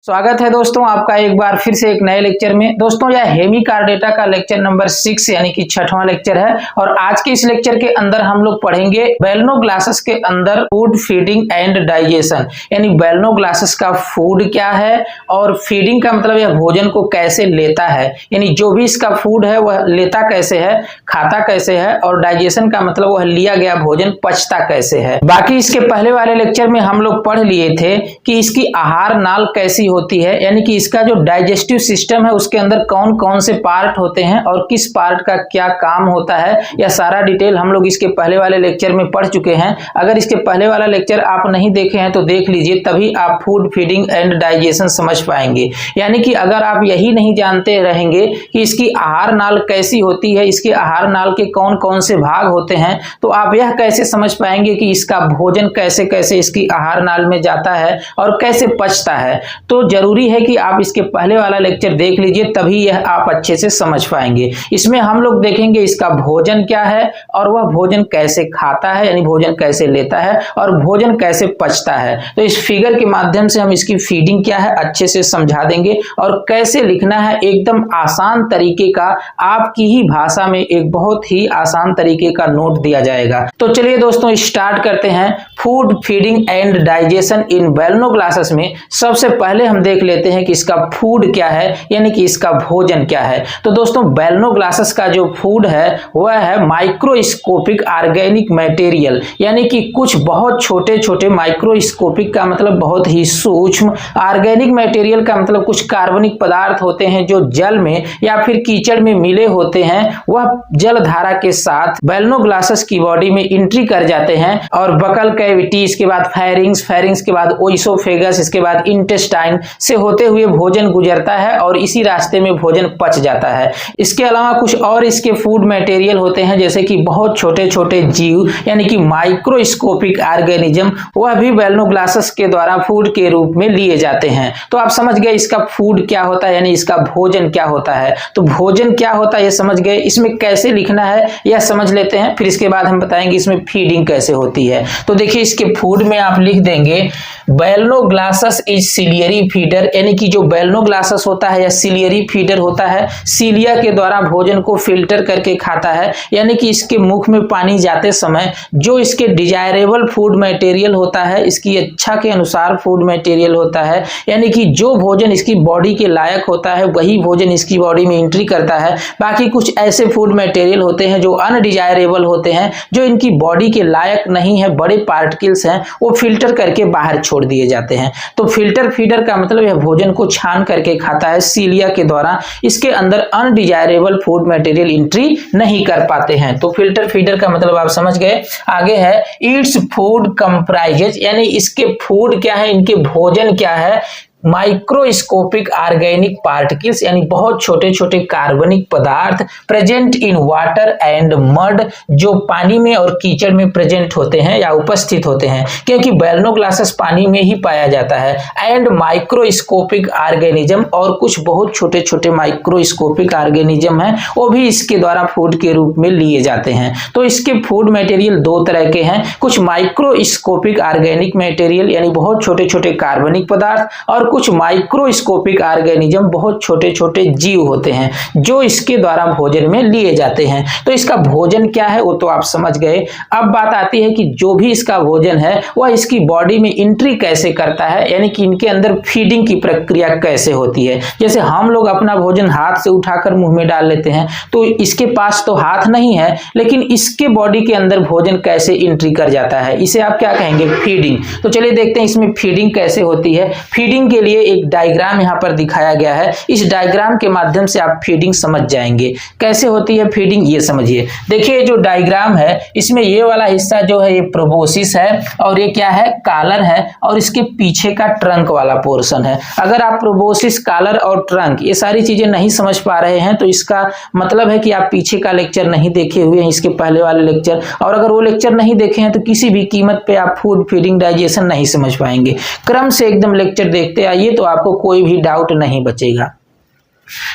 स्वागत है दोस्तों आपका एक बार फिर से एक नए लेक्चर में। दोस्तों यह हेमिकार्डेटा का लेक्चर नंबर 6 यानी कि 6वां लेक्चर है और आज के इस लेक्चर के अंदर हम लोग पढ़ेंगे बेलनोग्लासेस के अंदर फूड फीडिंग एंड डाइजेशन, यानी बेलनोग्लासेस का फूड क्या है और फीडिंग का मतलब यह भोजन को कैसे लेता है, यानी जो भी इसका फूड है वह लेता कैसे है, खाता कैसे है, और डाइजेशन का मतलब वह लिया गया भोजन पचता कैसे है। बाकी इसके पहले वाले लेक्चर में हम लोग पढ़ लिए थे कि इसकी आहार नाल कैसी होती है, यानी कि इसका जो डाइजेस्टिव सिस्टम है उसके अंदर कौन कौन से पार्ट होते हैं और किस पार्ट का क्या काम होता है, यह सारा डिटेल हम लोग इसके पहले वाले लेक्चर में पढ़ चुके हैं। अगर इसके पहले वाला लेक्चर आप नहीं देखे हैं तो देख लीजिए, तभी आप फूड फीडिंग एंड डाइजेशन समझ पाएंगे। यानी कि अगर आप यही नहीं जानते रहेंगे कि इसकी आहार नाल कैसी होती है, इसके आहार नाल के कौन कौन से भाग होते हैं, तो आप यह कैसे समझ पाएंगे कि इसका भोजन कैसे कैसे इसकी आहार नाल में जाता है और कैसे पचता है। तो जरूरी है कि आप इसके पहले वाला लेक्चर देख लीजिए, तभी यह आप अच्छे से समझ पाएंगे। इसमें हम लोग देखेंगे इसका भोजन क्या है और वह भोजन कैसे खाता है, यानी भोजन कैसे लेता है और भोजन कैसे पचता है। तो इस फिगर के माध्यम से हम इसकी फीडिंग क्या है अच्छे से समझा देंगे और कैसे लिखना है एकदम आसान तरीके का, आपकी ही भाषा में एक बहुत ही आसान तरीके का नोट दिया जाएगा। तो चलिए दोस्तों स्टार्ट करते हैं। Food feeding and digestion in Balanoglossus में सबसे पहले हम देख लेते हैं कि इसका फूड क्या है, यानी कि इसका भोजन क्या है। तो दोस्तों बेलनोग्लासेस का जो फूड है वह है माइक्रोस्कोपिक ऑर्गेनिक मटेरियल, यानी कि कुछ बहुत छोटे छोटे, माइक्रोस्कोपिक का मतलब बहुत ही सूक्ष्म, ऑर्गेनिक मटेरियल का मतलब कुछ कार्बनिक पदार्थ होते हैं जो जल में या फिर कीचड़ में मिले होते हैं, वह जल धारा के साथ बेलनोग्लासेस की बॉडी में एंट्री कर जाते हैं और बकल कैविटी, इसके बाद फेरिंग्स के बाद ओइसोफेगस, इसके बाद इंटेस्टाइन से होते हुए भोजन गुजरता है और इसी रास्ते में भोजन पच जाता है। इसके अलावा कुछ और इसके फूड मटेरियल होते हैं जैसे कि बहुत छोटे छोटे जीव, यानी कि माइक्रोस्कोपिक ऑर्गेनिज्म, वह भी बेलनोग्लासेस के द्वारा फूड के रूप में लिए जाते हैं। तो आप समझ गए इसका फूड क्या होता है, यानी इसका भोजन क्या होता है। तो भोजन क्या होता है ये समझ गए, इसमें कैसे लिखना है यह समझ लेते हैं, फिर इसके बाद हम बताएंगे इसमें फीडिंग कैसे होती है। तो देखिए इसके फूड में आप लिख देंगे बेलनोग्लासेस इज सिलियरी फीडर, यानी कि जो बेलनोग्लासेस होता है या सिलियरी फीडर होता है, सीलिया के द्वारा भोजन को फिल्टर करके खाता है, यानी कि इसके मुख में पानी जाते समय जो इसके डिजायरेबल फूड मटेरियल होता है, इसकी इच्छा के अनुसार फूड मटेरियल होता है, यानी कि जो भोजन इसकी बॉडी के लायक होता है वही भोजन इसकी बॉडी में एंट्री करता है। बाकी कुछ ऐसे फूड मटेरियल होते हैं जो अनडिजायरेबल होते हैं, जो इनकी बॉडी के लायक नहीं है, बड़े पार्टिकल्स हैं, वो फिल्टर करके बाहर छोड़ दिए जाते हैं। तो फिल्टर फीडर का मतलब यह भोजन को छान करके खाता है सीलिया के द्वारा, इसके अंदर अनडिजायरेबल फूड मटेरियल एंट्री नहीं कर पाते हैं। तो फिल्टर फीडर का मतलब आप समझ गए। आगे है इट्स फूड कंप्राइजेज, यानी इसके फूड क्या है, इनके भोजन क्या है, माइक्रोस्कोपिक ऑर्गेनिक पार्टिकल्स, यानी बहुत छोटे छोटे कार्बनिक पदार्थ present in water and mud, जो पानी में और कीचड़ में प्रेजेंट होते हैं या उपस्थित होते हैं, क्योंकि बेलनोग्लासेस पानी में ही पाया जाता है। एंड माइक्रोस्कोपिक ऑर्गेनिज्म, और कुछ बहुत छोटे छोटे माइक्रोस्कोपिक ऑर्गेनिज्म हैं, वो भी इसके द्वारा फूड के रूप में लिए जाते हैं। तो इसके फूड मटेरियल दो तरह के हैं, कुछ माइक्रोस्कोपिक ऑर्गेनिक मटेरियल यानी बहुत छोटे छोटे कार्बनिक पदार्थ, और कुछ माइक्रोस्कोपिक ऑर्गेनिज्म बहुत छोटे छोटे जीव होते हैं जो इसके द्वारा भोजन में लिए जाते हैं। तो इसका भोजन क्या है वो तो आप समझ गए। अब बात आती है कि जो भी इसका भोजन है वह इसकी बॉडी में एंट्री कैसे करता है, यानी कि इनके अंदर फीडिंग की प्रक्रिया कैसे होती है। जैसे हम लोग अपना भोजन हाथ से उठाकर मुंह में डाल लेते हैं, तो इसके पास तो हाथ नहीं है, लेकिन इसके बॉडी के अंदर भोजन कैसे एंट्री कर जाता है, इसे आप क्या कहेंगे, फीडिंग। तो चलिए देखते हैं इसमें फीडिंग कैसे होती है। फीडिंग के लिए एक डायग्राम यहाँ पर दिखाया गया है, इस डायग्राम के माध्यम से आप फीडिंग समझ जाएंगे। कैसे होती है फीडिंग ये समझिए। देखिए जो डायग्राम है इसमें ये वाला हिस्सा जो है ये प्रोबोसिस है, और ये क्या है, कॉलर है, और इसके पीछे का ट्रंक वाला पोर्शन है। अगर आप प्रोबोसिस, कॉलर और ट्रंक ये सारी चीजें नहीं समझ पा रहे हैं तो इसका मतलब है कि आप पीछे का लेक्चर नहीं देखे हुए हैं, इसके पहले वाले लेक्चर, और अगर वो लेक्चर नहीं देखे हैं तो किसी भी कीमत पे आप फूड फीडिंग डाइजेशन नहीं समझ पाएंगे। क्रम से एकदम लेक्चर देखते आइए तो आपको कोई भी डाउट नहीं बचेगा।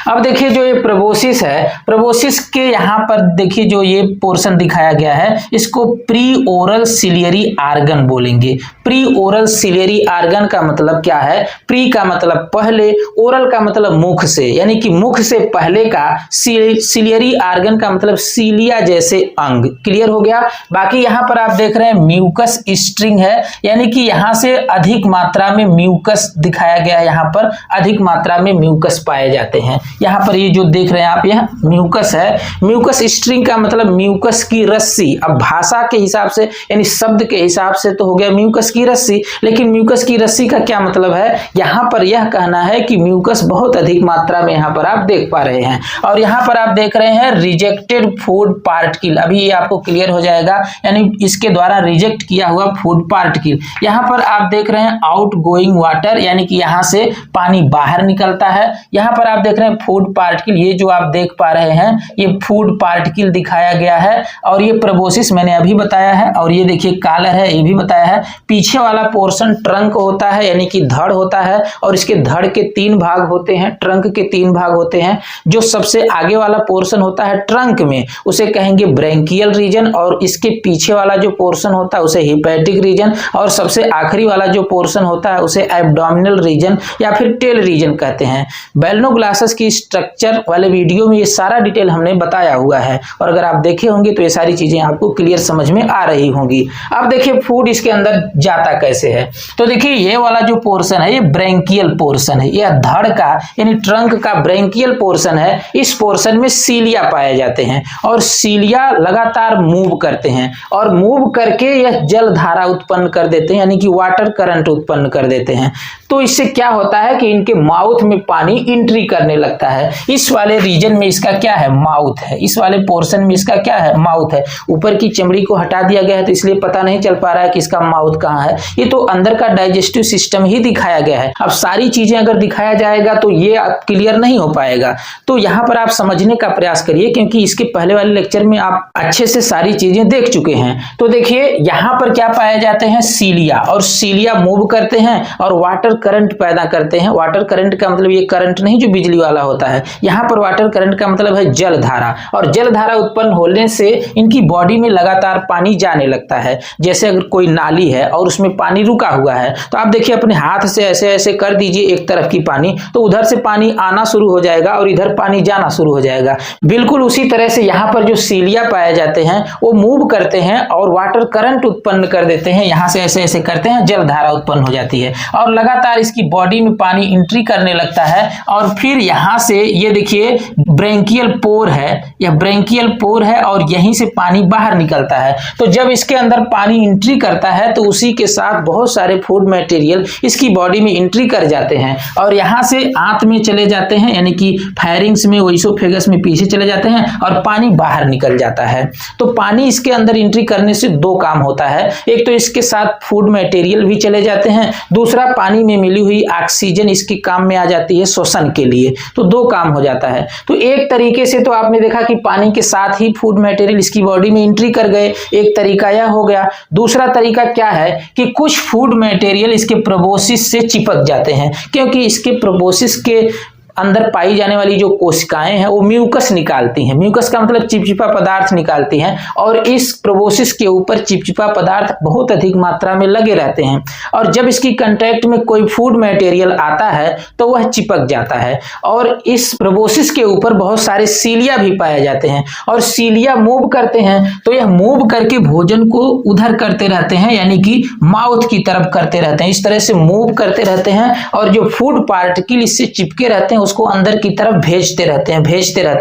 अब देखिए जो ये प्रोबोसिस है, प्रोबोसिस के यहाँ पर देखिए जो ये पोर्शन दिखाया गया है इसको प्री ओरल सिलियरी आर्गन बोलेंगे। प्री ओरल सिलियरी आर्गन का मतलब क्या है? प्री का मतलब पहले, ओरल का मतलब मुख से, यानी कि मुख से पहले का, सिलियरी आर्गन का मतलब सीलिया जैसे अंग। क्लियर हो गया? बाकी यहाँ पर आप देख रहे हैं म्यूकस स्ट्रिंग है, यानी कि यहाँ से अधिक मात्रा में म्यूकस दिखाया गया है। यहाँ पर अधिक मात्रा में म्यूकस पाए जाते हैं। यहाँ पर ये जो देख रहे हैं आप, यह म्यूकस है। म्यूकस स्ट्रिंग का मतलब म्यूकस की रस्सी। अब भाषा के हिसाब से यानी शब्द के हिसाब से तो हो गया म्यूकस की रस्सी, लेकिन म्यूकस की रस्सी का क्या मतलब है? यहाँ पर यह कहना है कि म्यूकस बहुत अधिक मात्रा में यहाँ पर आप देख पा रहे हैं। और यहाँ पर आप देख रहे हैं रिजेक्टेड फूड पार्टिकल। अभी ये आपको क्लियर हो जाएगा, यानी इसके द्वारा रिजेक्ट किया हुआ फूड पार्टिकल। यहाँ पर आप देख रहे हैं आउट गोइंग वाटर, यानी कि यहाँ से पानी बाहर निकलता है। यहाँ पर आप देख रहे हैं फूड पार्टिकल, ये जो आप देख पा रहे हैं ये फूड पार्टिकल दिखाया गया है। और ये प्रोबोसिस मैंने अभी बताया है, और ये देखिए कॉलर है, ये भी बताया है। पीछे वाला पोर्शन ट्रंक होता है, यानी कि धड़ होता है, और इसके धड़ के 3 भाग होते हैं, ट्रंक के 3 भाग होते हैं। जो सबसे आगे वाला पोर्शन होता है ट्रंक में, उसे कहेंगे ब्रैंकियल रीजन, और इसके पीछे वाला जो पोर्शन होता है उसे हिपैटिक रीजन, और सबसे आखिरी वाला जो पोर्शन होता है उसे एब्डोमिनल रीजन या फिर टेल रीजन कहते हैं। बैलनोग्लासेस की स्ट्रक्चर वाले वीडियो में ये सारा डिटेल हमने बताया हुआ है, और अगर आप देखे होंगे तो ये सारी चीजें आपको क्लियर समझ में आ रही होंगी। अब देखिए फूड इसके अंदर जाता कैसे है। तो देखिए ये वाला जो पोर्शन है ये ब्रैंकियल पोर्शन है, यह धड़ का यानी ट्रंक का ब्रैंकियल पोर्शन है। इस पोर्शन में सीलिया पाए जाते हैं, और सीलिया लगातार मूव करते हैं, और मूव करके यह जल धारा उत्पन्न कर देते हैं, यानी कि वाटर करंट उत्पन्न कर देते हैं। तो इससे क्या होता है कि इनके माउथ में पानी एंट्री करने लगता है। इस वाले रीजन में इसका क्या है? माउथ है। इस वाले पोर्शन में इसका क्या है? माउथ है। ऊपर की चमड़ी को हटा दिया गया है, तो इसलिए पता नहीं चल पा रहा है कि इसका माउथ कहाँ है। ये तो अंदर का डाइजेस्टिव सिस्टम ही दिखाया गया है। अब सारी चीजें अगर दिखाया जाएगा तो ये क्लियर नहीं हो पाएगा। तो यहाँ पर आप समझने का प्रयास करिए, क्योंकि इसके पहले वाले लेक्चर में आप अच्छे से सारी चीजें देख चुके हैं। तो देखिए यहाँ पर क्या पाए जाते हैं? सीलिया, और सीलिया मूव करते हैं और वाटर करंट पैदा करते हैं। वाटर करंट का मतलब ये करंट नहीं जो बिजली वाला होता है, यहाँ पर वाटर करंट का मतलब है जल धारा, और जल धारा उत्पन्न होने से इनकी बॉडी में लगातार पानी जाने लगता है। जैसे अगर कोई नाली है और उसमें पानी रुका हुआ है, तो आप देखिए अपने हाथ से ऐसे ऐसे कर दीजिए एक तरफ की पानी, तो उधर से पानी आना शुरू हो जाएगा और इधर पानी जाना शुरू हो जाएगा। बिल्कुल उसी तरह से यहाँ पर जो सीलिया पाए जाते हैं वो मूव करते हैं और वाटर करंट उत्पन्न कर देते हैं। यहाँ से ऐसे ऐसे करते हैं, जल धारा उत्पन्न हो जाती है, और लगातार इसकी बॉडी में पानी एंट्री करने लगता है। और फिर यहाँ से ये देखिए ब्रैंकियल पोर है, यह ब्रैंकियल पोर है, और यहीं से पानी बाहर निकलता है। तो जब इसके अंदर पानी एंट्री करता है तो उसी के साथ बहुत सारे फूड मटेरियल इसकी बॉडी में एंट्री कर जाते हैं, और यहाँ से आंत में चले जाते हैं, यानी कि फायरिंग्स में, ओइसोफेगस में पीछे चले जाते हैं, और पानी बाहर निकल जाता है। तो पानी इसके अंदर एंट्री करने से 2 काम होता है। एक तो इसके साथ फूड मटेरियल भी चले जाते हैं, दूसरा पानी में मिली हुई ऑक्सीजन इसके काम में आ जाती है शोषण के लिए। तो 2 काम हो जाता है। तो एक तरीके से तो आपने देखा कि पानी के साथ ही फूड मटेरियल इसकी बॉडी में एंट्री कर गए, एक तरीका यह हो गया। दूसरा तरीका क्या है कि कुछ फूड मटेरियल इसके प्रोबोसिस से चिपक जाते हैं, क्योंकि इसके प्रोबोसिस के अंदर पाई जाने वाली जो कोशिकाएं हैं वो म्यूकस निकालती हैं। म्यूकस का मतलब चिपचिपा पदार्थ निकालती हैं, और इस प्रोबोसिस के ऊपर चिपचिपा पदार्थ बहुत अधिक मात्रा में लगे रहते हैं, और जब इसकी कांटेक्ट में कोई फूड मटेरियल आता है तो वह चिपक जाता है। और इस प्रोबोसिस के ऊपर बहुत सारे सीलिया भी पाए जाते हैं, और सीलिया मूव करते हैं, तो यह मूव करके भोजन को उधर करते रहते हैं, यानी कि माउथ की तरफ करते रहते हैं। इस तरह से मूव करते रहते हैं, और जो फूड पार्टिकल इससे चिपके रहते हैं उसको अंदर की तरफ भेजते रहते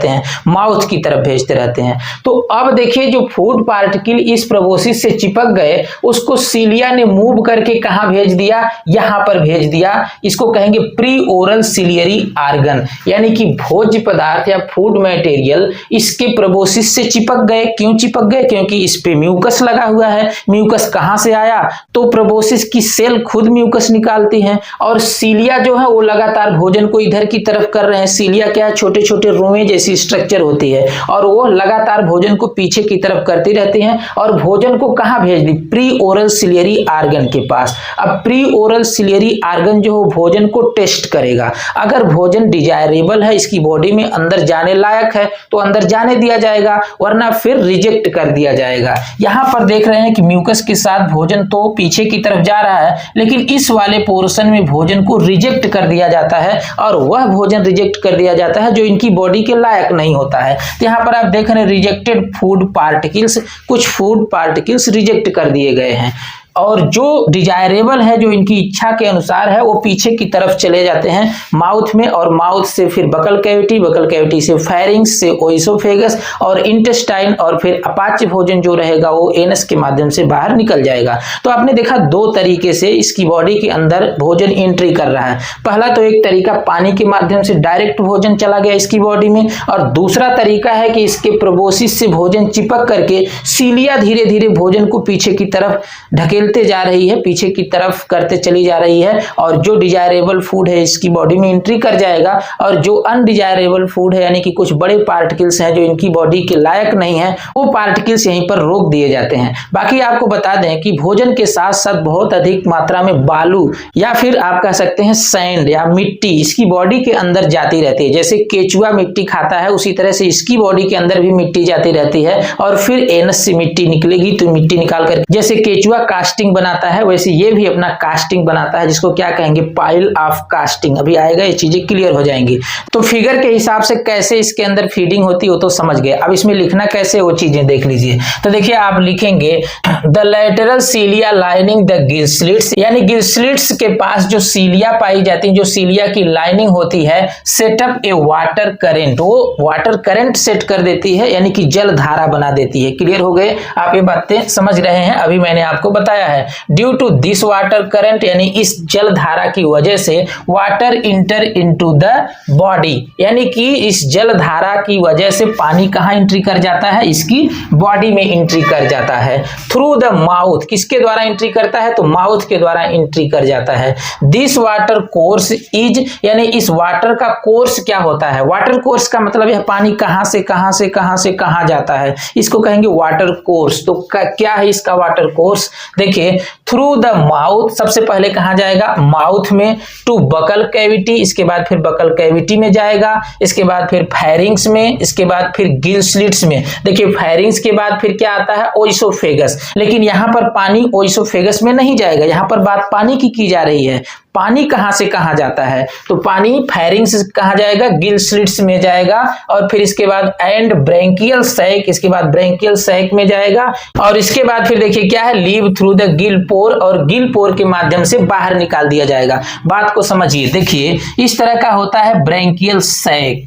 हैं, माउथ की तरफ भेजते रहते हैं। तो अब देखिए जो फूड पार्टिकल इस प्रोबोसिस से चिपक गए उसको सीलिया ने मूव करके कहां भेज दिया? यहां पर भेज दिया। इसको कहेंगे प्री ओरल सिलियरी आर्गन, यानी कि भोज्य पदार्थ या फूड मटेरियल इसके प्रोबोसिस से चिपक गए। क्यों चिपक गए? क्योंकि इस पे म्यूकस लगा हुआ है। म्यूकस कहां से आया? तो प्रोबोसिस की सेल खुद म्यूकस निकालती है, और सीलिया जो है वो लगातार भोजन को इधर की तरफ कर रहे हैं। सीलिया क्या है, छोटे छोटे रुएं जैसी स्ट्रक्चर होती है और वो लगातार भोजन को पीछे की तरफ करती रहती हैं और भोजन को कहाँ भेज दी, प्री ओरल सिलियरी आर्गन के पास। अब प्री ओरल सिलियरी आर्गन जो हो भोजन को टेस्ट करेगा, अगर भोजन डिजायरेबल है, इसकी बॉडी में अंदर जाने लायक है तो अंदर जाने दिया जाएगा, वरना फिर रिजेक्ट कर दिया जाएगा। यहां पर देख रहे हैं कि म्यूकस के साथ भोजन तो पीछे की तरफ जा रहा है, लेकिन इस वाले पोर्शन में भोजन को रिजेक्ट कर दिया जाता है और वह भोजन रिजेक्ट कर दिया जाता है जो इनकी बॉडी के लायक नहीं होता है। तो यहाँ पर आप देख रहे हैं रिजेक्टेड फूड पार्टिकल्स, कुछ फूड पार्टिकल्स रिजेक्ट कर दिए गए हैं और जो डिजायरेबल है, जो इनकी इच्छा के अनुसार है, वो पीछे की तरफ चले जाते हैं माउथ में और माउथ से फिर बकल कैविटी, बकल कैविटी से फेरिंक्स से ओइसोफेगस और इंटेस्टाइन और फिर अपाच्य भोजन जो रहेगा वो एनस के माध्यम से बाहर निकल जाएगा। तो आपने देखा दो तरीके से इसकी बॉडी के अंदर भोजन एंट्री कर रहा है। पहला तो एक तरीका पानी के माध्यम से डायरेक्ट भोजन चला गया इसकी बॉडी में, और दूसरा तरीका है कि इसके प्रोबोसिस से भोजन चिपक करके सीलिया धीरे धीरे भोजन को पीछे की तरफ ढकेलते जा रही है, पीछे की तरफ करते चली जा रही है और जो डिजायरेबल फूड है इसकी बॉडी में एंट्री कर जाएगा और जो अनडिजायरेबल फूड है यानी कि कुछ बड़े पार्टिकल्स हैं जो इनकी बॉडी के लायक नहीं है, वो पार्टिकल्स यहीं पर रोक दिए जाते हैं। बाकी आपको बता दें कि भोजन के साथ साथ बहुत अधिक मात्रा में बालू या फिर आप कह सकते हैं सैंड या मिट्टी इसकी बॉडी के अंदर जाती रहती है। जैसे केचुआ मिट्टी खाता है उसी तरह से इसकी बॉडी के अंदर भी मिट्टी जाती रहती है और फिर एनस से मिट्टी निकलेगी तो मिट्टी निकाल कर जैसे केचुआ कास्टिंग बनाता है वैसे ये भी अपना कास्टिंग बनाता है, जिसको क्या कहेंगे, पाइल ऑफ कास्टिंग। अभी आएगा, ये चीजें क्लियर हो जाएंगी। तो फिगर के हिसाब से कैसे इसके अंदर फीडिंग होती है वो तो समझ गए। अब इसमें लिखना कैसे वो चीजें देख लीजिए। तो देखिए आप लिखेंगे the lateral cilia lining the gill slits, यानी गिल स्लिट्स के पास जो सीलिया पाई जाती है, जो सीलिया की लाइनिंग होती है, सेटअप ए वाटर करेंट, वो वाटर करंट सेट कर देती है यानी कि जल धारा बना देती है। क्लियर हो गए, आप ये बातें समझ रहे हैं, अभी मैंने आपको बताया है। Due to this water current यानी इस जल धारा की वजह से water enter into the body, यानी कि इस जल धारा की वजह से पानी कहां एंट्री कर जाता है, इसकी बॉडी में एंट्री कर जाता है। थ्रू द माउथ, किसके द्वारा एंट्री करता है, तो माउथ के द्वारा एंट्री कर जाता है। दिस वाटर कोर्स इज, यानी इस वाटर का कोर्स क्या होता है, वाटर कोर्स का मतलब यह पानी कहां से कहां से कहां से कहां जाता है, इसको कहेंगे वाटर कोर्स। तो क्या है इसका वाटर कोर्स, देखिए थ्रू द माउथ, सबसे पहले कहां जाएगा, माउथ में, टू बकल कैविटी, इसके बाद फिर बकल कैविटी में जाएगा, इसके बाद फिर फेरिंग्स में, इसके बाद फिर गिल स्लिट्स में। देखिए फेरिंग्स के बाद फिर क्या आता है, ओइसोफेगस। लेकिन यहां पर पानी ओइसोफेगस में नहीं जाएगा, यहां पर बात पानी की जा रही है। पानी कहां से कहां जाता है, तो पानी फेरिंग्स से कहां जाएगा, गिल स्लिट्स में जाएगा और फिर इसके बाद एंड ब्रेंकियल सैक, इसके बाद ब्रेंकियल सैक में जाएगा और इसके बाद फिर देखिए क्या है, लीव थ्रू द गिल पोर, और गिल पोर के माध्यम से बाहर निकाल दिया जाएगा। बात को समझिए, देखिए इस तरह का होता है ब्रेंकियल सैक,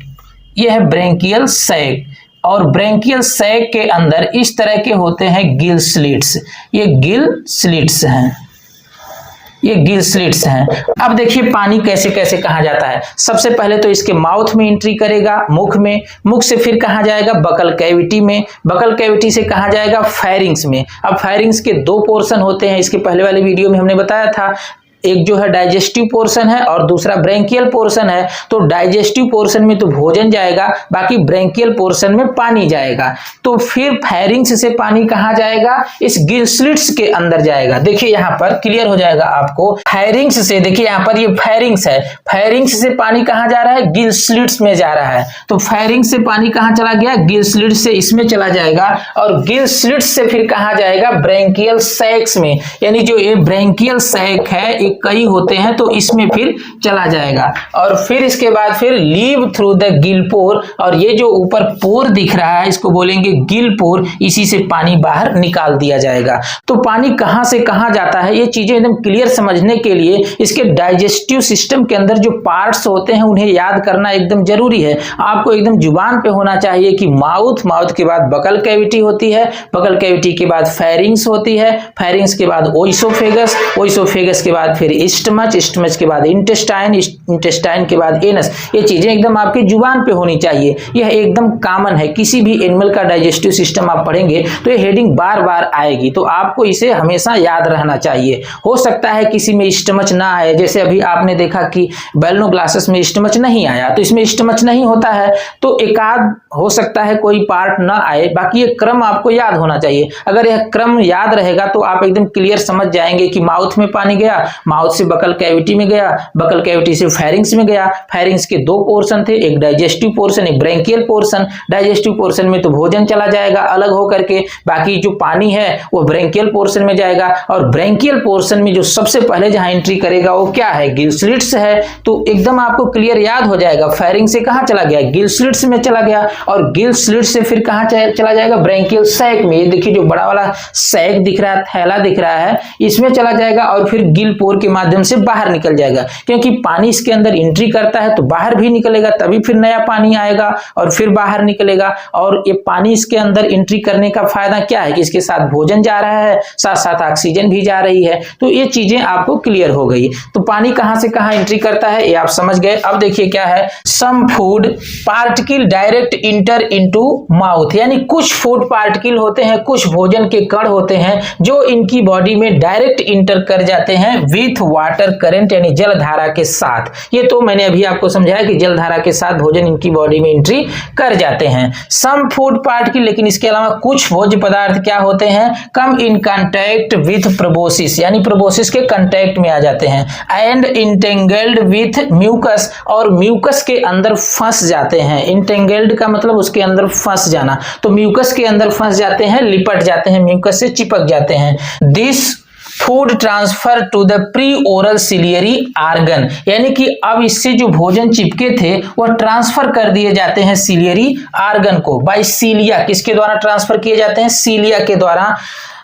यह है ब्रेंकियल सैक और ब्रेंकियल सैक के अंदर इस तरह के होते हैं गिल स्लिट्स, ये गिल स्लिट्स हैं, ये गिल स्लिट्स हैं। अब देखिए पानी कैसे कैसे कहां जाता है, सबसे पहले तो इसके माउथ में एंट्री करेगा, मुख में, मुख से फिर कहां जाएगा, बकल कैविटी में, बकल कैविटी से कहां जाएगा, फेरिंग्स में। अब फेरिंग्स के दो पोर्शन होते हैं, इसके पहले वाले वीडियो में हमने बताया था, एक जो है डाइजेस्टिव पोर्शन है और दूसरा ब्रेंकियल पोर्शन है। तो डाइजेस्टिव पोर्शन में तो भोजन जाएगा, बाकी ब्रेंकियल पोर्शन में पानी जाएगा। तो फिर फेरिंग्स से पानी कहां जाएगा, इस गिल स्लिट्स के अंदर जाएगा। देखिए यहां पर क्लियर हो जाएगा आपको, फेरिंग्स से, देखिए यहां पर ये फेरिंग्स है, फेरिंग्स से पानी कहां जा रहा है, गिल स्लिट्स में जा रहा है। तो फेरिंग्स से पानी कहां चला गया, गिल स्लिट्स से इसमें चला जाएगा और गिल स्लिट्स से फिर कहां जाएगा, ब्रेंकियल सैक्स में, यानी जो ये ब्रेंकियल सैक है कई होते हैं तो इसमें फिर चला जाएगा और फिर इसके बाद फिर लीव थ्रू द गिल पोर, और ये जो ऊपर पोर दिख रहा है इसको बोलेंगे गिल पोर, इसी से पानी बाहर निकाल दिया जाएगा। तो पानी कहां से कहां जाता है ये चीजें एकदम क्लियर समझने के लिए इसके डाइजेस्टिव सिस्टम के अंदर जो पार्ट्स होते हैं उन्हें याद करना एकदम जरूरी है। आपको एकदम जुबान पे होना चाहिए कि माउथ, माउथ के बाद बकल कैविटी होती है, बकल कैविटी के बाद फेरिंग्स होती है, फेरिंग्स के बाद ओइसोफेगस, ओइसोफेगस के बाद फिर स्टमच, स्टमच के बाद इंटेस्टाइन, इंटेस्टाइन के बाद एनस। ये चीजें एकदम आपकी जुबान पे होनी चाहिए, यह एकदम कॉमन है। किसी भी एनिमल का डाइजेस्टिव सिस्टम आप पढ़ेंगे तो ये हेडिंग बार बार आएगी, तो आपको इसे हमेशा याद रहना चाहिए। हो सकता है किसी में स्टमच ना आए, जैसे अभी आपने देखा कि बैलनोग्लासस में स्टमच नहीं आया, तो इसमें स्टमच नहीं होता है तो एकाध हो सकता है कोई पार्ट ना आए, बाकी ये क्रम आपको याद होना चाहिए। अगर यह क्रम याद रहेगा तो आप एकदम क्लियर समझ जाएंगे कि माउथ में पानी गया, माउथ से बकल कैविटी में गया, बकल कैविटी से फेरिंग्स में गया, फेरिंग्स के दो पोर्शन थे, एक डाइजेस्टिव पोर्शन, एक ब्रेंकियल पोर्शन। डाइजेस्टिव पोर्शन में तो भोजन चला जाएगा अलग होकर के, बाकी जो पानी है वो ब्रेंकियल पोर्शन में जाएगा, और ब्रेंकियल पोर्शन में जो सबसे पहले जहां एंट्री करेगा वो क्या है, गिल स्लिट्स है। तो एकदम आपको क्लियर याद हो जाएगा, फेरिंग से कहां चला गया, गिल स्लिट्स में चला गया, और गिल स्लिट्स से फिर कहां चला जाएगा, ब्रेंकियल सैक में। ये देखिए जो बड़ा वाला सैक दिख रहा है, थैला दिख रहा है, इसमें चला जाएगा और फिर गिल पोर के माध्यम से बाहर निकल जाएगा, क्योंकि पानी इसके अंदर एंट्री करता है तो बाहर भी निकलेगा, तभी फिर नया पानी आएगा और फिर बाहर निकलेगा। और ये पानी इसके अंदर एंट्री करने का फायदा क्या है कि इसके साथ भोजन जा रहा है, साथ साथ ऑक्सीजन भी जा रही है। तो ये चीजें आपको क्लियर हो गई। तो पानी कहां से कहां एंट्री करता है ये आप समझ गए। अब देखिए क्या है, some food particle direct enter into mouth, यानी कुछ फूड पार्टिकल होते हैं, कुछ भोजन के कण होते हैं जो इनकी बॉडी में डायरेक्ट इंटर कर जाते हैं विथ वाटर करंट, यानी जलधारा के साथ। ये तो मैंने अभी आपको समझाया कि जलधारा के साथ भोजन इनकी बॉडी में एंट्री कर जाते हैं। सम फूड पार्टिकल, लेकिन इसके अलावा कुछ भोज्य पदार्थ क्या होते हैं, कम इन कांटेक्ट विथ प्रोबोसिस, यानी प्रोबोसिस के कांटेक्ट में आ जाते हैं, एंड इंटेंगल्ड विथ म्यूकस, और म्यूकस के अंदर फंस जाते हैं। इंटेंगल्ड का मतलब उसके अंदर फंस जाना, तो म्यूकस के अंदर फंस जाते हैं, लिपट जाते हैं, म्यूकस से चिपक जाते हैं। This food transfer to the pre oral ciliary organ, यानी कि अब इससे जो भोजन चिपके थे वह ट्रांसफर कर दिए जाते हैं सिलियरी आर्गन को, बाय सीलिया। किसके द्वारा ट्रांसफर किए जाते हैं, सीलिया के द्वारा।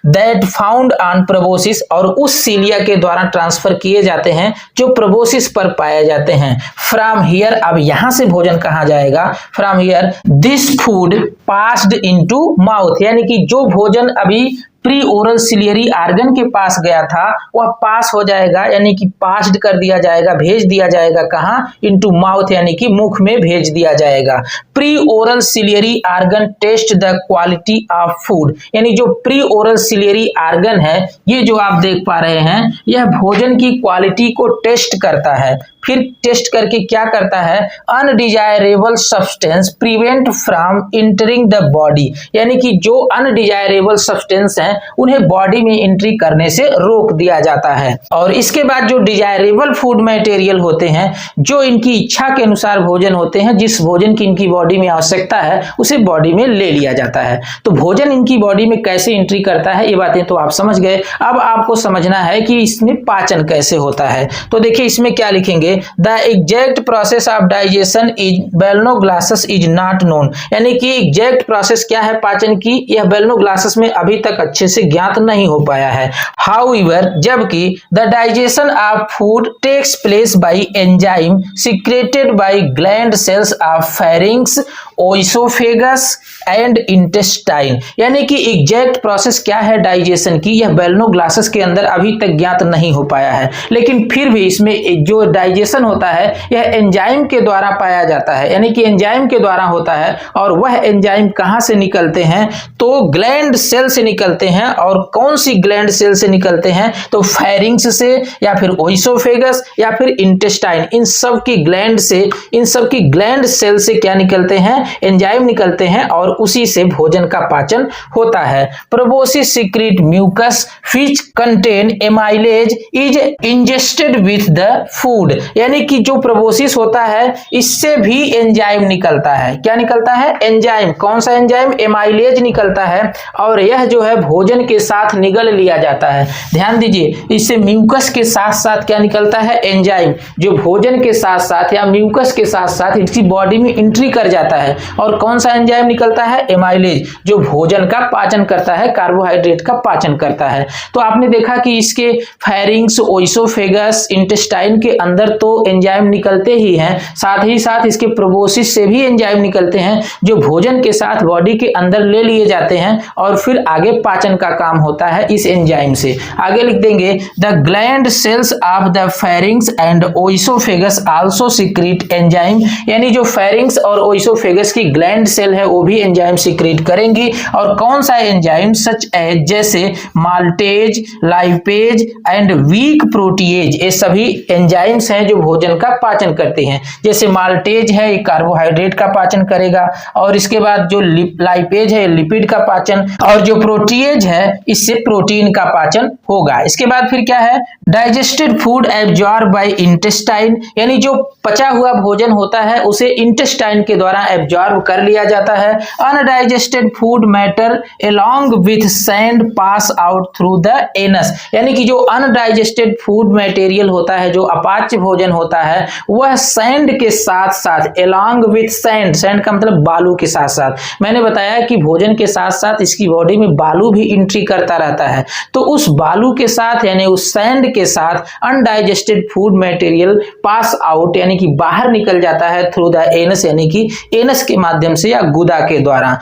दैट फाउंड ऑन प्रोबोसिस, और उस सीलिया के द्वारा ट्रांसफर किए जाते हैं जो प्रोबोसिस पर पाए जाते हैं। फ्रॉम हियर, अब यहां से भोजन कहां जाएगा, from here this food passed into mouth, यानी कि जो भोजन अभी प्री ओरल सिलियरी आर्गन के पास गया था वह पास हो जाएगा, यानी कि पास्ड कर दिया जाएगा, भेज दिया जाएगा कहां, इनटू माउथ, यानी कि मुख में भेज दिया जाएगा। Pre oral ciliary organ test the quality of food, यानी जो प्री ओरल सिलियरी आर्गन है, ये जो आप देख पा रहे हैं, यह भोजन की क्वालिटी को टेस्ट करता है। फिर टेस्ट करके क्या करता है, undesirable substance prevent from entering the body, यानी कि जो अनडिजायरेबल सब्सटेंस हैं उन्हें बॉडी में एंट्री करने से रोक दिया जाता है। और इसके बाद जो डिजायरेबल फूड मटेरियल होते हैं, जो इनकी इच्छा के अनुसार भोजन होते हैं, जिस भोजन की इनकी बॉडी में आवश्यकता है उसे बॉडी में ले लिया जाता है। तो भोजन इनकी बॉडी में कैसे एंट्री करता है ये बातें तो आप समझ गए। अब आपको समझना है कि इसमें पाचन कैसे होता है। तो देखिए इसमें क्या लिखेंगे, the exact process of digestion in Balanoglossus is not known, यानी कि एग्जैक्ट प्रोसेस क्या है पाचन की, यह बैलनोग्लासस में अभी तक अच्छे से ज्ञात नहीं हो पाया है। हाउएवर, जबकि the digestion of food takes place by enzyme secreted by gland cells of pharynx, oesophagus and intestine, यानी कि एग्जैक्ट प्रोसेस क्या है डाइजेशन की, यह बैलनोग्लासस के अंदर अभी तक ज्ञात नहीं हो पाया है। लेकिन फिर भी इसमें जो डाइजेशन होता है यह एंजाइम के द्वारा पाया जाता है, यानी कि एंजाइम के द्वारा होता है। और वह एंजाइम कहां से निकलते हैं, तो ग्लैंड सेल से निकलते हैं। और कौन सी ग्लैंड सेल से निकलते हैं, तो फेरिंग्स से, या फिर ओइसोफेगस, या फिर इंटेस्टाइन, इन सब की ग्लैंड से, इन सब की ग्लैंड सेल से क्या निकलते हैं, एंजाइम निकलते हैं, और उसी से भोजन का पाचन होता है। Proboscis secrete mucus which contain amylase is ingested with the food, यानी कि जो प्रोबोसिस होता है इससे भी एंजाइम निकलता है। क्या निकलता है, एंजाइम। कौन सा एंजाइम, एमाइलेज निकलता है, और यह जो है भोजन के साथ निगल लिया जाता है। ध्यान दीजिए, इससे म्यूकस के साथ साथ क्या निकलता है, एंजाइम, जो भोजन के साथ साथ या म्यूकस के साथ साथ इसकी बॉडी में एंट्री कर जाता है। है। और कौन सा एंजाइम निकलता है? एमाइलेज, जो भोजन का पाचन करता है, कार्बोहाइड्रेट का पाचन करता है। तो आपने देखा कि इसके फेरिंग्स, ओइसोफेगस, इंटेस्टाइन के अंदर तो एंजाइम निकलते ही हैं, साथ ही साथ इसके प्रोबोसिस से भी एंजाइम निकलते हैं जो भोजन के साथ बॉडी के अंदर ले लिए जाते हैं और फिर आगे पाचन का काम होता है इस एंजाइम से। आगे लिख देंगे the gland cells of the pharynx and oesophagus also secret enzyme, यानी जो फेरिंग्स और ओइसोफेगस की ग्लैंड सेल है वो भी एंजाइम सीक्रेट करेंगी। और कौन सा एंजाइम? सच एज, जैसे maltase, lipase and weak protease, ये सभी एंजाइम्स हैं जो भोजन का पाचन करते हैं। जैसे माल्टेज है, ये कार्बोहाइड्रेट का पाचन करेगा, और इसके बाद जो लाइपेज है लिपिड का पाचन, और जो प्रोटीएज है इससे प्रोटीन का पाचन होगा। इसके बाद फिर क्या है? Digested food absorb by intestine, यानी जो पचा हुआ भोजन होता है उसे इंटेस्टाइन के द्वारा एब्जॉर्ब कर लिया जाता है। Undigested food matter along with sand pass out through the anus, यानी कि जो अनडाइजेस्टेड फूड मटेरियल होता है, जो अपाच्य भोजन होता है, वह सैंड के साथ साथ, अलोंग विथ सैंड, सैंड का मतलब बालू के साथ साथ, मैंने बताया कि भोजन के साथ साथ इसकी बॉडी में बालू भी एंट्री करता रहता है, तो उस बालू के साथ यानी उस सैंड के साथ undigested food material pass out, यानी कि बाहर निकल जाता है थ्रू द एनस, यानी कि एनस के माध्यम से या गुदा के द्वारा।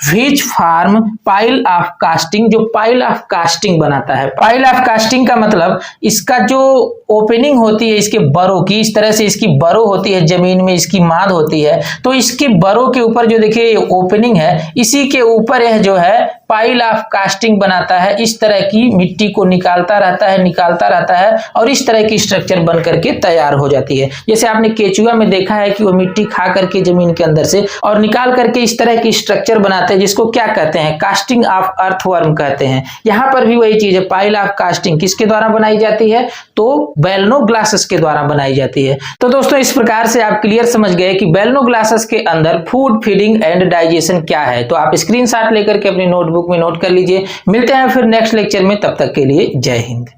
Which form pile of casting, जो पाइल ऑफ कास्टिंग बनाता है। पाइल ऑफ कास्टिंग का मतलब इसका जो ओपनिंग होती है इसके बरों की, इस तरह से इसकी बरो होती है, जमीन में इसकी माद होती है, तो इसके बरों के ऊपर जो देखिए ओपनिंग है, इसी के ऊपर यह जो है पाइल ऑफ कास्टिंग बनाता है। इस तरह की मिट्टी को निकालता रहता है और इस तरह की स्ट्रक्चर बन करके तैयार हो जाती है। जैसे आपने केचुआ में देखा है कि वो मिट्टी खा करके जमीन के अंदर से और निकाल करके इस तरह की स्ट्रक्चर बनाते हैं, जिसको क्या कहते हैं? कास्टिंग ऑफ अर्थवर्म कहते हैं। यहाँ पर भी वही चीज है, पाइल ऑफ कास्टिंग किसके द्वारा बनाई जाती है? तो बेलनोग्लासेस के द्वारा बनाई जाती है। तो दोस्तों इस प्रकार से आप क्लियर समझ गए कि बेलनोग्लासेस के अंदर फूड फीडिंग एंड डाइजेशन क्या है। तो आप स्क्रीनशॉट लेकर के अपनी नोटबुक में नोट कर लीजिए। मिलते हैं फिर नेक्स्ट लेक्चर में, तब तक के लिए जय हिंद।